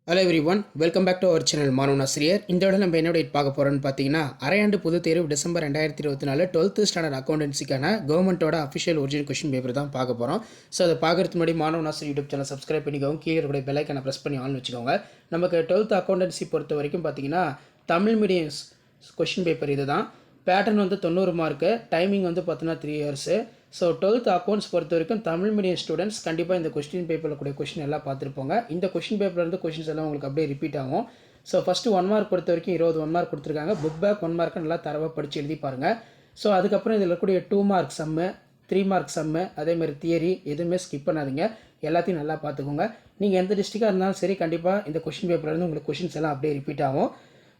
Hello everyone welcome back to our channel மாணவன் ஆசிரியர். இந்த விட நம்ம என்ன டேட் பார்க்க போகிறோன்னு பார்த்தீங்கன்னா, அரையாண்டு பொதுத் தேர்வு டிசம்பர் 2024 12th ஸ்டாண்டர்ட் அக்கௌண்டன்சிக்கான கவர்மெண்ட்டோட அஃபிஷியல் ஒரிஜினல் கொஸ்டின் பேப்பர் தான் பார்க்க போகிறோம். ஸோ அதை பார்க்கறதுக்கு முன்னாடி மாணவன் ஆசிரியர் யூடியூப் சேனல் சப்ஸ்கிரைப் பண்ணிக்கோங்க. கீழே இருக்கிற பெல் ஐக்கானை ப்ரெஸ் பண்ணி ஆன் வச்சுக்கோங்க. நமக்கு 12th அக்கௌண்டன்சி பொறுத்த வரைக்கும் பார்த்தீங்கன்னா, தமிழ் மீடியம் கொஸ்டின் பேப்பர் இது தான். பேட்டர்ன் வந்து 90 மார்க்கு, டைமிங் வந்து பார்த்தீங்கன்னா 3 இயர்ஸு. ஸோ 12th அக்கௌண்ட்ஸ் பொறுத்த வரைக்கும் தமிழ் மீடியம் ஸ்டூடெண்ட்ஸ் கண்டிப்பாக இந்த கொஸ்டின் பேப்பரில் கூடிய கொஸ்டின் எல்லாம் பார்த்துருப்போங்க. இந்த கொஸ்டின் பேப்பர்லேருந்து கொஸ்டின்ஸ் எல்லாம் உங்களுக்கு அப்படியே ரிப்பீட் ஆகும். ஸோ ஃபஸ்ட்டு 1 மார்க் பொறுத்த வரைக்கும் 20 1 மார்க் கொடுத்துருக்காங்க. புக் பேக் 1 மார்க்கு நல்லா தரவாக படித்து எழுதி பாருங்கள். ஸோ அதுக்கப்புறம் இதில் இருக்கக்கூடிய 2 மார்க் சம்மு, 3 மார்க் சம்மு, அதேமாதிரி தியரி எதுவுமே ஸ்கிப் பண்ணாதீங்க. எல்லாத்தையும் நல்லா பார்த்துக்கோங்க. நீங்கள் எந்த டிஸ்ட்ரிக்டாக இருந்தாலும் சரி, கண்டிப்பாக இந்த கொஸ்டின் பேப்பர்லேருந்து உங்களுக்கு கொஸ்டின்ஸ் எல்லாம் அப்படியே ரிப்பீட் ஆகும்.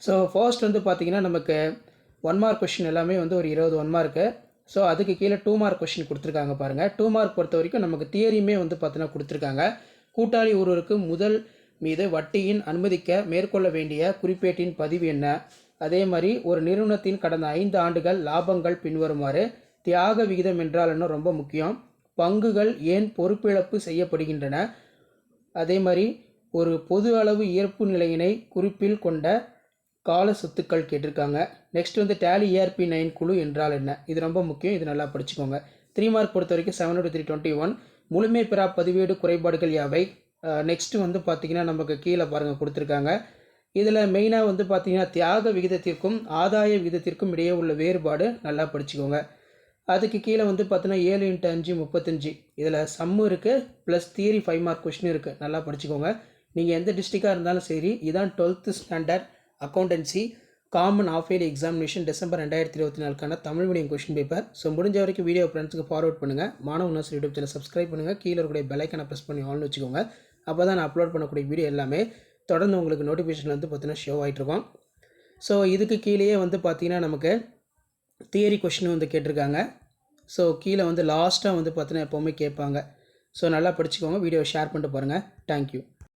ஸோ ஃபர்ஸ்ட் வந்து பார்த்தீங்கன்னா, நமக்கு 1 மார்க் கொஸ்டின் எல்லாமே வந்து ஒரு 20 1 மார்க்கு. ஸோ அதுக்கு கீழே 2 மார்க் கொஸ்டின் கொடுத்துருக்காங்க பாருங்கள். 2 மார்க் பொறுத்த வரைக்கும் நமக்கு தியரியுமே வந்து பார்த்தீங்கன்னா கொடுத்துருக்காங்க. கூட்டாளி ஒருவருக்கு முதல் மீது வட்டியின் அனுமதிக்க மேற்கொள்ள வேண்டிய குறிப்பேட்டின் பதிவு என்ன, அதே மாதிரி ஒரு நிறுவனத்தின் கடந்த 5 ஆண்டுகள் லாபங்கள் பின்வருமாறு, தியாக விகிதம் என்றால் என்ன ரொம்ப முக்கியம், பங்குகள் ஏன் பொறுப்பிழப்பு செய்யப்படுகின்றன, அதே மாதிரி ஒரு பொது அளவு இயல்பு நிலையினை குறிப்பில் கொண்ட கால சொத்துக்கள் கேட்டிருக்காங்க. நெக்ஸ்ட் வந்து டேலி ERP9 குழு என்றால் என்ன, இது ரொம்ப முக்கியம், இது நல்லா படிச்சுக்கோங்க. 3 மார்க் பொறுத்த வரைக்கும் 7/321 முழுமை பெறா பதிவேடு குறைபாடுகள் யாவை. நெக்ஸ்ட்டு வந்து பார்த்திங்கன்னா நமக்கு கீழே பாருங்கள் கொடுத்துருக்காங்க. இதில் மெயினாக வந்து பார்த்திங்கன்னா தியாக விகிதத்திற்கும் ஆதாய விகிதத்திற்கும் இடையே உள்ள வேறுபாடு நல்லா படிச்சுக்கோங்க. அதுக்கு கீழே வந்து பார்த்தீங்கன்னா 7 × 5 35 இதில் சம்மு இருக்குது, ப்ளஸ் தியரி 5 மார்க் கொஸ்டின் இருக்குது, நல்லா படிச்சுக்கோங்க. நீங்கள் எந்த டிஸ்ட்ரிக்டாக இருந்தாலும் சரி, இதான் 12th standard accountancy common half yearly examination December 2024 Tamil medium question paper. So முடிஞ்ச வரைக்கும் வீடியோ ஃப்ரெண்ட்ஸுக்கு ஃபார்வர்ட் பண்ணுங்கள். மாணவன் ஆசிரியர் யூடியூப் சேனல் சப்ஸ்கிரைப் பண்ணுங்கள். கீழே இருக்கக்கூடிய பெல் ஐக்கானை ப்ரெஸ் பண்ணி ஆன் வச்சுக்கோங்க. அப்போ தான் நான் அப்லோட் பண்ணக்கூடிய வீடியோ எல்லாமே தொடர்ந்து உங்களுக்கு நோட்டிஃபிகேஷன் வந்து பார்த்தீங்கன்னா ஷோ ஆகிட்ருக்கோம். ஸோ இதுக்கு கீழேயே வந்து பார்த்தீங்கன்னா நமக்கு தியரி கொஸ்டின் வந்து கேட்டிருக்காங்க. ஸோ கீழே வந்து லாஸ்ட்டாக வந்து பார்த்தீங்கன்னா எப்போவுமே கேட்பாங்க. ஸோ நல்லா படிச்சுக்கோங்க. வீடியோவை ஷேர் பண்ணிட்டு பாருங்கள். தேங்க்யூ.